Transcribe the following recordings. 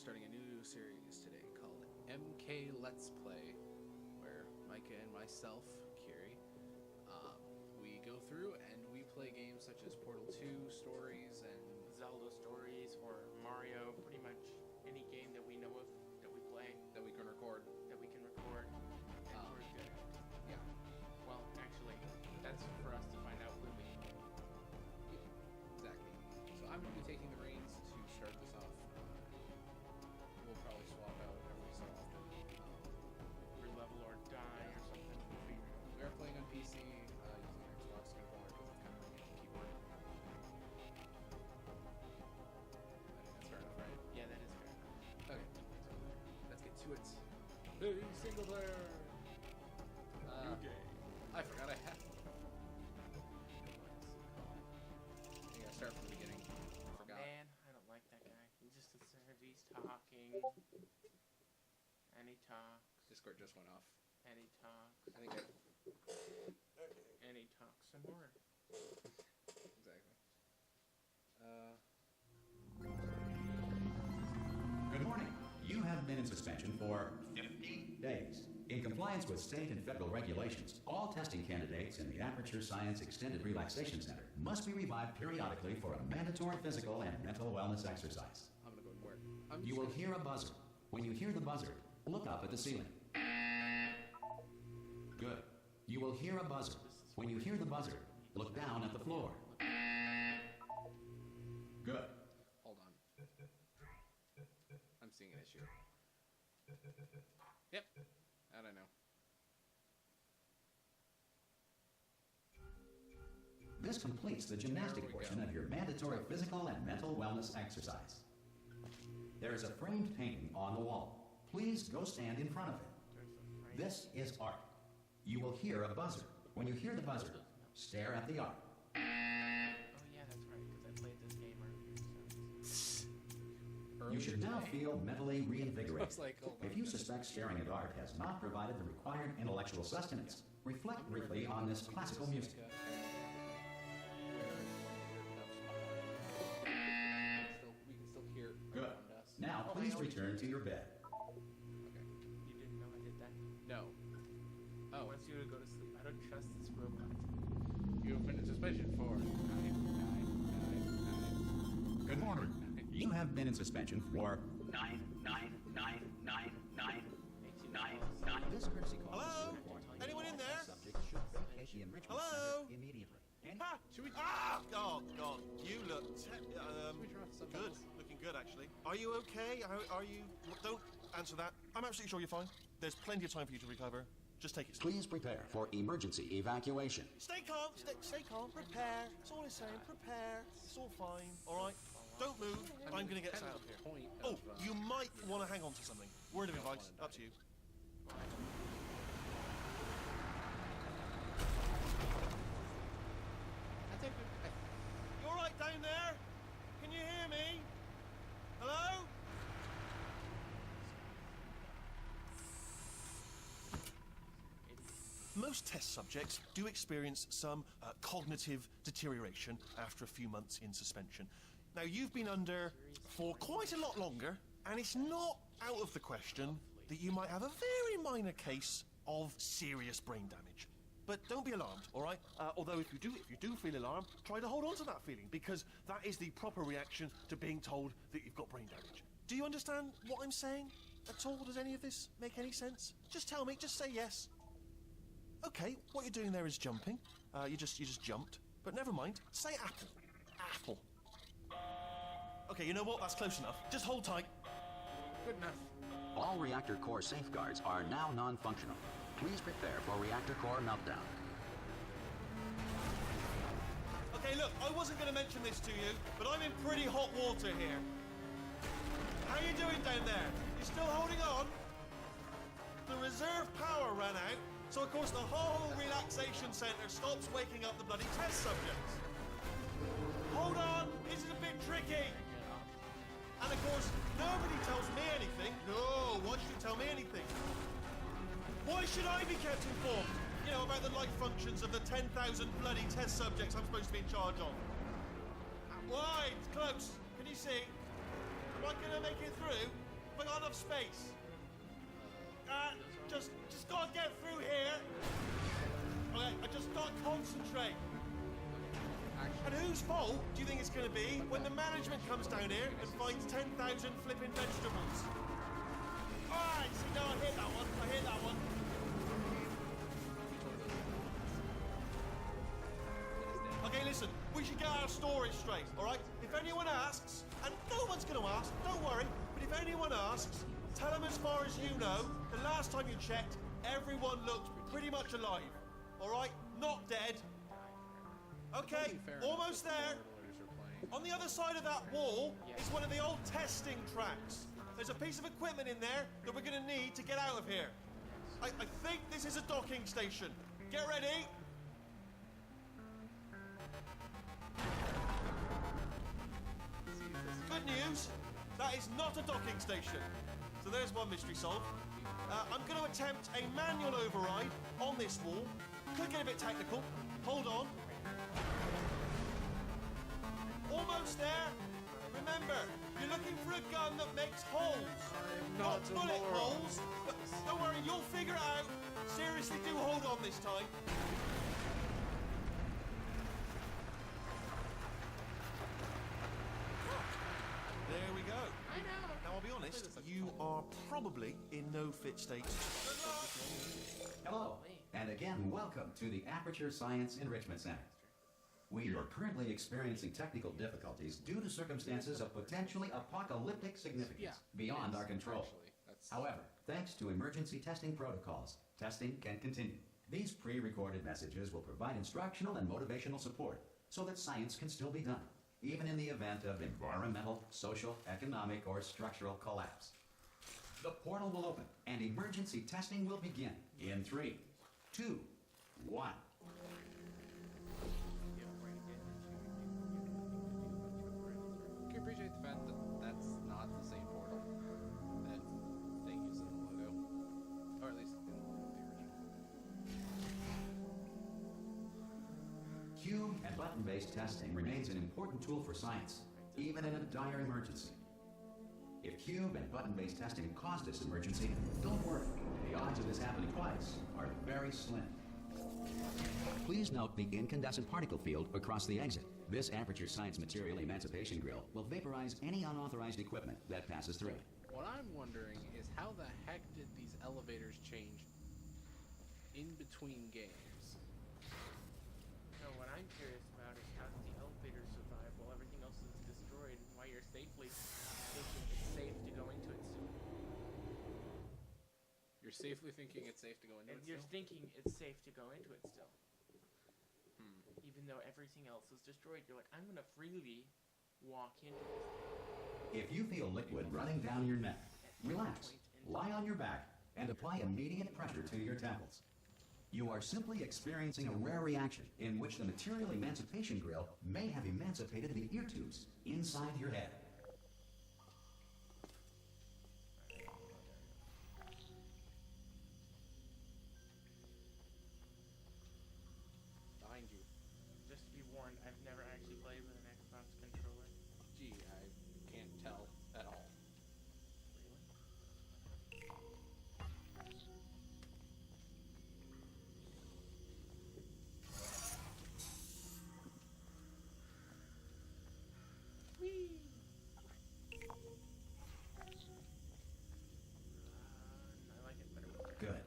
starting a new series today called MK Let's Play, where Micah and myself, Kiri, we go through and we play games such as Portal 2 stories and Zelda stories or Mario, pretty much any game that we know of that we play. that we can record. And we're good. Yeah. Well, actually, that's for us to find out when we... Exactly. So I'm going to be taking the reins to start this off. We'll probably swap out every so often. Level or die or something. We are playing on PC using an Xbox controller because it's kind of like a keyboard. I think that's fair enough, right? Yeah, that is fair enough. Okay. Let's get to it. Hey, single player! New game. I forgot I had one. I gotta start from the beginning. I forgot. Man, I don't like that guy. He just deserves, he's talking. And he talks. Discord just went off. And he talks. I think I... And he talks some more. Exactly. Good morning. You have been in suspension for 50 days. In compliance with state and federal regulations, all testing candidates in the Aperture Science Extended Relaxation Center must be revived periodically for a mandatory physical and mental wellness exercise. I'm gonna go to work. You will hear a buzzer. When you hear the buzzer, look up at the ceiling. Good. You will hear a buzzer. When you hear the buzzer, look down at the floor. Good. Hold on. I'm seeing an issue. Yep. I don't know. This completes the gymnastic portion of your mandatory physical and mental wellness exercise. There is a framed painting on the wall. Please go stand in front of it. This is art. You will hear a buzzer. When you hear the buzzer, stare at the art. Oh yeah, that's right, because I played this game earlier. You should now feel mentally I was reinvigorated. like, oh my If you goodness. suspect staring at art has not provided the required intellectual sustenance, reflect briefly on this classical music. We can still hear around Good. us. Now, please return to your bed. Okay. You didn't know I did that? No. He Oh, wants you to go to sleep. I don't trust this robot. you've been in suspension for 9. Good morning. You have been in suspension for makes you This courtesy call. Hello? Anyone in there? Subject should vacate the enrichment Hello? center immediately. Ah! Should we- Ah! Oh, God. You look... we turn off the good. subtitles? Looking good, actually. Are you okay? Are you... Don't answer that. I'm absolutely sure you're fine. There's plenty of time for you to recover. Just take it slow. Please prepare for emergency evacuation. Stay calm. Stay calm. Prepare. That's all it's saying. Prepare. It's all fine. All right? Don't move. I'm going to get us out of here. Oh, you might want to hang on to something. Word of advice. Up to you. You all right down there? Can you hear me? Hello? Most test subjects do experience some cognitive deterioration after a few months in suspension. Now, you've been under for quite a lot longer, and it's not out of the question that you might have a very minor case of serious brain damage. But don't be alarmed, all right? Although if you do feel alarmed, try to hold on to that feeling, because that is the proper reaction to being told that you've got brain damage. Do you understand what I'm saying at all? Does any of this make any sense? Just tell me. Just say yes. Okay, what you're doing there is jumping. You just jumped. But never mind. Say apple. Apple. Okay, you know what? That's close enough. Just hold tight. Good enough. All reactor core safeguards are now non-functional. Please prepare for reactor core meltdown. Okay, look, I wasn't going to mention this to you, but I'm in pretty hot water here. How you doing down there? You still holding on? The reserve power ran out, so of course the whole relaxation centre stops waking up the bloody test subjects. Hold on, this is a bit tricky. And of course, nobody tells me anything. No, why should you tell me anything? Why should I be kept informed? You know, about the life functions of the 10,000 bloody test subjects I'm supposed to be in charge of. Why? It's close. Can you see? Am I going to make it through? Have I got enough space? Just gotta get through here. Okay, I just gotta concentrate. And whose fault do you think it's gonna be when the management comes down here and finds 10,000 flipping vegetables? Alright, see, now I hit that one. I hit that one. Okay, listen, we should get our story straight, alright? If anyone asks, and no one's gonna ask, don't worry, but if anyone asks, tell them as far as you know, the last time you checked, everyone looked pretty much alive. Alright? Not dead. Okay, almost there. On the other side of that wall is one of the old testing tracks. There's a piece of equipment in there that we're gonna need to get out of here. I think this is a docking station. Get ready. Good news, that is not a docking station. So there's one mystery solved. I'm going to attempt a manual override on this wall. Could get a bit technical. Hold on. Almost there. Remember, you're looking for a gun that makes holes. Not bullet holes. But don't worry, you'll figure it out. Seriously, do hold on this time. There we go. I know. Now, I'll be honest, you are probably in no fit state. Hello, and again, welcome to the Aperture Science Enrichment Center. We are currently experiencing technical difficulties due to circumstances of potentially apocalyptic significance beyond our control. However, thanks to emergency testing protocols, testing can continue. These pre-recorded messages will provide instructional and motivational support so that science can still be done, even in the event of environmental, social, economic, or structural collapse. The portal will open, and emergency testing will begin in 3, 2, 1. Can appreciate the fact that that's not the same portal that they use in the logo, or at least in the original. Cube and button-based testing remains an important tool for science, even in a dire emergency. If cube and button-based testing caused this emergency, don't worry. The odds of this happening twice are very slim. Please note the incandescent particle field across the exit. This Aperture Science Material Emancipation Grill will vaporize any unauthorized equipment that passes through it. What I'm wondering is how the heck did these elevators change in between games? No, what I'm curious about is how does the elevator survive while everything else is destroyed, and why you're safely thinking it's safe to go into it still. You're safely thinking it's safe to go into And it you're still? thinking it's safe to go into it still. Even though everything else is destroyed, you're like, I'm gonna freely walk into this. If you feel liquid running down your neck, relax, lie on your back, and apply immediate pressure to your temples. You are simply experiencing a rare reaction in which the Material Emancipation Grill may have emancipated the ear tubes inside your head. Behind you. Just to be warned, I've never actually played with an Xbox controller. Gee, I can't tell at all. Whee! I like it better with Good.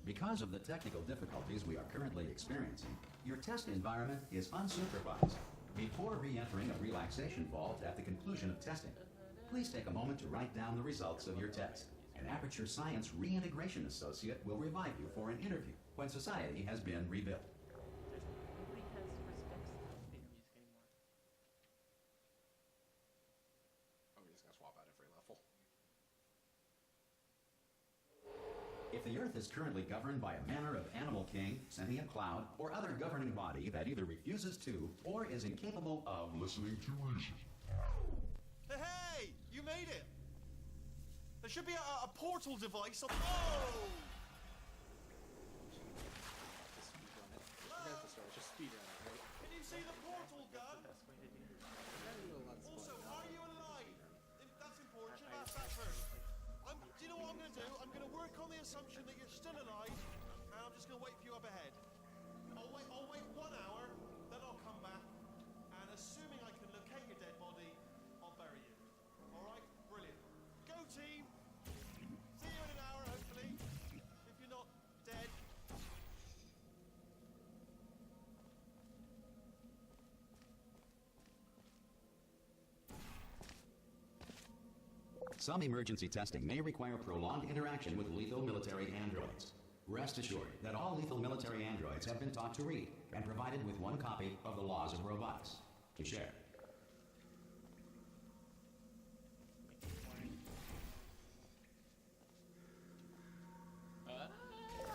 Because of the technical difficulties we are currently experiencing, your test environment is unsupervised. Before re-entering a relaxation vault at the conclusion of testing, please take a moment to write down the results of your test. An Aperture Science Reintegration Associate will revive you for an interview when society has been rebuilt. Nobody has respects the elevator music anymore. Oh, we're just gonna swap out every level. If the Earth is currently governed by a manner of animal king, sentient cloud, or other governing body that either refuses to or is incapable of listening to reason. Hey, you made it. There should be a portal device on. Oh! Just speedrun it. Forget the story, just speedrun it, right? Can you see the portal gun? Best way to do it. Gotta do a let's Also, play, are not you a alive? speedrun. That's important. You should I ask that first. going to do, I'm going to work on the assumption that you're still alive, and I'm just going to wait for you up ahead. I'll wait 1 hour, then I'll come back, and assuming I can locate your dead body, I'll bury you. All right? Brilliant. Go, team! See you in an hour, hopefully. If you're not dead. Some emergency testing may require prolonged interaction with lethal military androids. Rest assured that all lethal military androids have been taught to read and provided with 1 copy of the Laws of Robotics to share.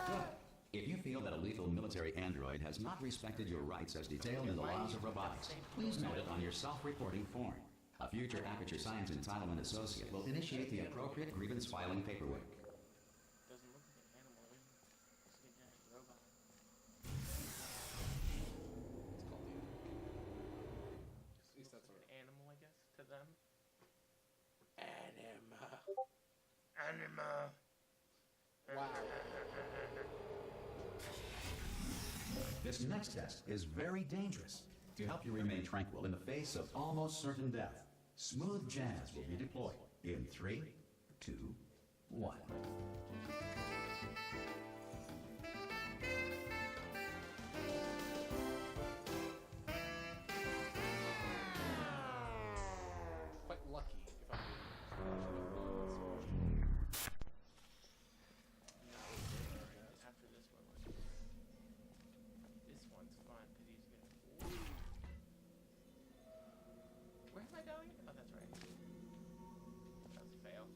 Good. If you feel that a lethal military android has not respected your rights as detailed in the Laws of Robotics, please note it on your self-reporting form. A future Aperture Science Entitlement Associate will initiate the appropriate grievance filing paperwork. Doesn't look like an animal. Looks like a robot. It's called the. At least that's Looks what. like an animal, I guess, to them. Anima. Anima. Wow. This next test is very dangerous. To help you remain tranquil in the face of almost certain death, smooth jazz will be deployed in 3, 2, 1. Quite lucky if I'm After this one, this one's fun because he's gonna. Ooh. Where am I going? Oh, that's right. That was a fail.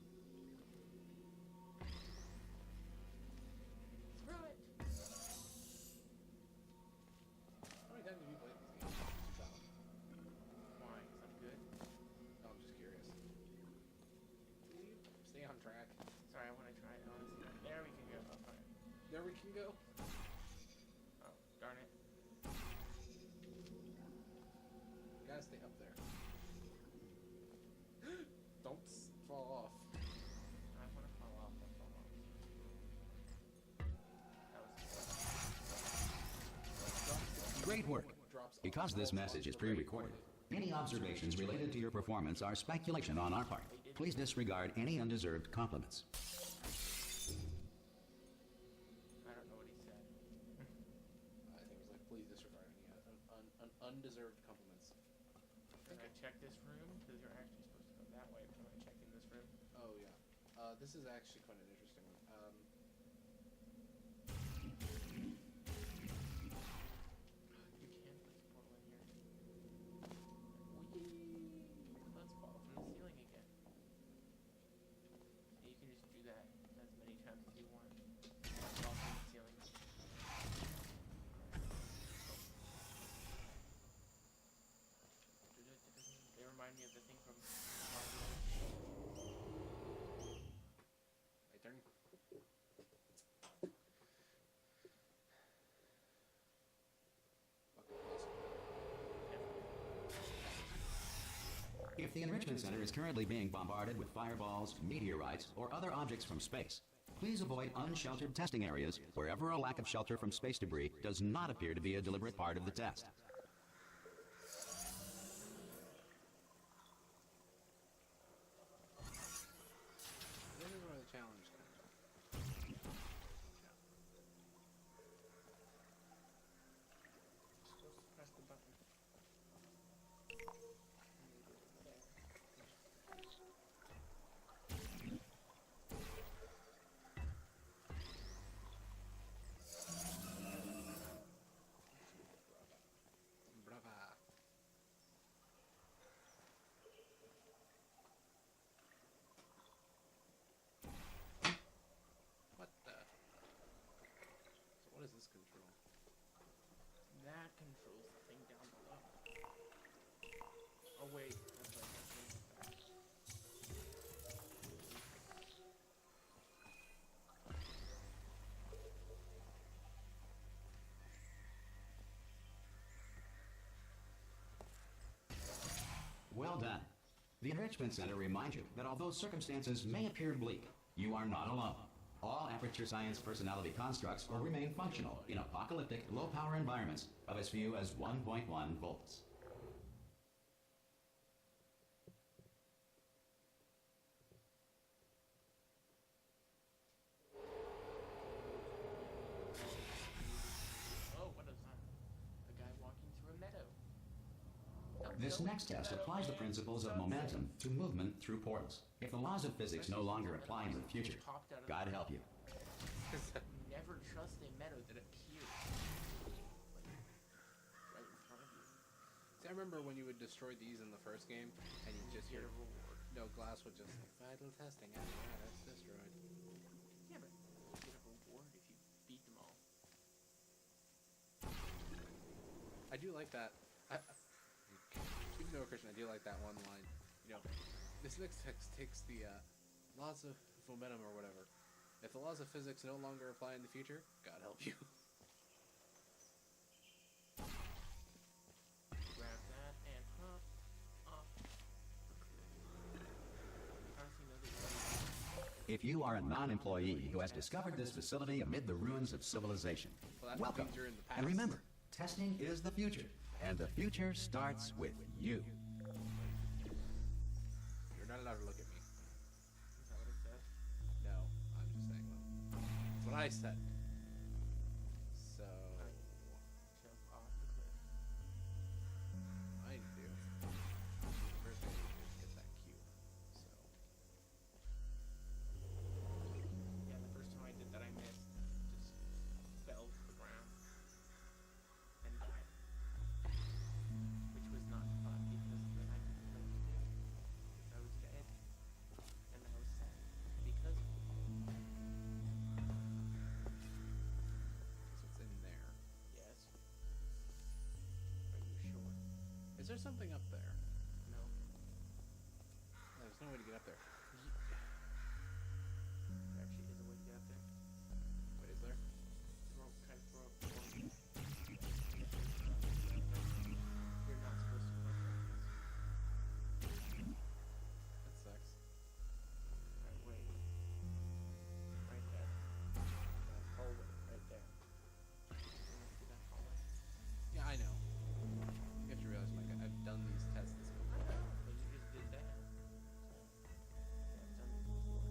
Screw it. How many times have you played these games? Why? 'Cause I'm good. No, I'm just curious. Stay on track. Sorry, I want to try it. Honestly, there we can go. Oh, fine. There we can go. Oh, darn it. You gotta stay up there. Don't fall off. I want to fall off. Don't fall off. That was. Great work. Drops Because this message is pre-recorded, any observations related to your performance are speculation on our part. Please disregard any undeserved compliments. I don't know what he said. I think it was like, please disregard any undeserved compliments. Should I check this room? Because you're actually supposed to go that way. But I'm gonna check in this room. Oh yeah. This is actually quite an interesting one. You can put this portal in here. Whee! Let's fall from the ceiling again. And you can just do that as many times as you want. Fall from the ceiling. They remind me of the thing from Mario. My turn. Fucking awesome. If the Enrichment Center is currently being bombarded with fireballs, meteorites, or other objects from space, please avoid unsheltered testing areas wherever a lack of shelter from space debris does not appear to be a deliberate part of the test. This is where the challenge comes. Supposed to press the button. Brava. What the? So what is this control? That controls the thing down below. Oh wait, that's right. That's right. Well done. The Enrichment Center reminds you that although circumstances may appear bleak, You are not alone. All Aperture Science personality constructs will remain functional in apocalyptic, low-power environments of as few as 1.1 volts. Oh, what is that? A guy walking through a meadow. This next test applies the principles of momentum to movement through portals. If the laws of physics no longer apply in the future, God help you. Never trust a meadow that appears right in front of you. See, I remember when you would destroy these in the first game, and you just hear no glass would just vital testing apparatus destroyed. Yeah, but you get a reward if you beat them all. I do like that. Even though, Christian, I do like that one line. You know, this next text takes the laws of momentum or whatever. If the laws of physics no longer apply in the future, God help you. Grab that and hop off the cliff. If you are a non-employee who has discovered this facility amid the ruins of civilization, Well, that welcome. means you're in the past. And remember, testing is the future, and the future starts with you. You're not allowed to look at me. Is that what it said? No, I'm just saying that. That's what I said. So, Jump off the cliff. I need to do. First thing I need to do is get that cube. So, Yeah, the first time I did that, I missed. Just fell to the ground and died. Which was not fun because then I didn't know what to do. Because I was dead. And I was sad. Because of it. so it's in there. Yes. Are you sure? Is there something up there? No. There's no way to get up there. There actually is a way to get up there. Wait, is there? Try to throw up the wall. You're not supposed to go like this. That sucks. Alright, wait. Right there. That hallway, right there. See that hallway? Yeah, I know. You have to realize, Mike, I've done these tests before. But you just did that. Yeah, I've done this before.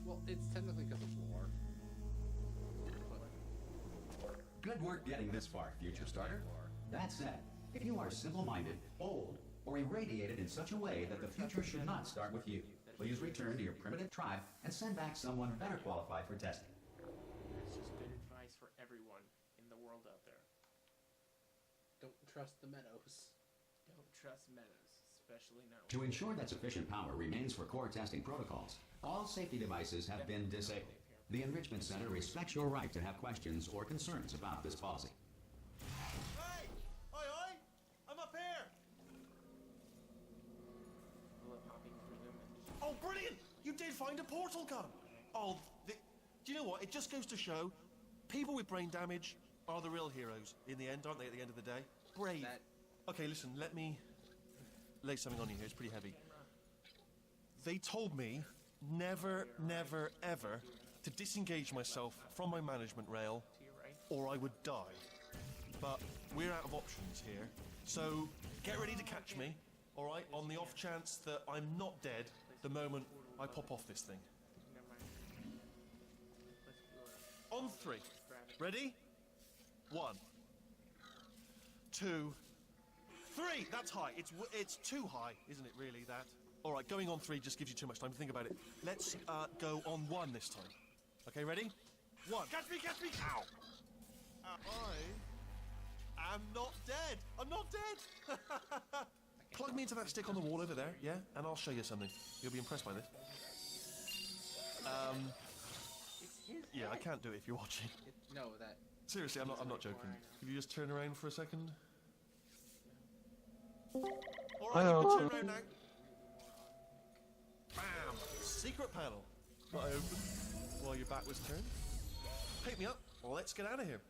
Well, it's technically because of lore. Good work getting this far, future starter. That said, if you are simple-minded, bold, or irradiated in such a way that the future should not start with you, please return to your primitive tribe and send back someone better qualified for testing. That's just good advice for everyone in the world out there. Don't trust the meadows. Don't trust meadows, especially now. To ensure that sufficient power remains for core testing protocols, all safety devices have been disabled. The Enrichment Center respects your right to have questions or concerns about this policy. Hey! Oi, oi! I'm up here! I love hopping through them and just Oh, brilliant! You did find a portal gun! Oh, do you know what? It just goes to show people with brain damage are the real heroes in the end, aren't they, at the end of the day? Brave. Okay, listen, let me lay something on you here. It's pretty heavy. They told me never, never, ever to disengage myself from my management rail to your right. or I would die. But we're out of options here. So get ready to catch me, all right, on the off chance that I'm not dead the moment I pop off this thing. Never mind. Let's go. On three. Grab it. Ready? 1, 2, 3. That's high. It's too high, isn't it? Really, that. All right, going on 3 just gives you too much time to think about it. Let's go on 1 this time. Okay, ready? 1. Catch me! Catch me! Ow! I am not dead. I'm not dead. Plug me into that stick on the wall over there, yeah, and I'll show you something. You'll be impressed by this. It's his Yeah, I head. can't do it if you're watching. No, that. Seriously, I'm not joking. Could you just turn around for a second? All right, you can turn around now. Bam! Secret panel. That I opened while your back was turned. Pick me up. Let's get out of here.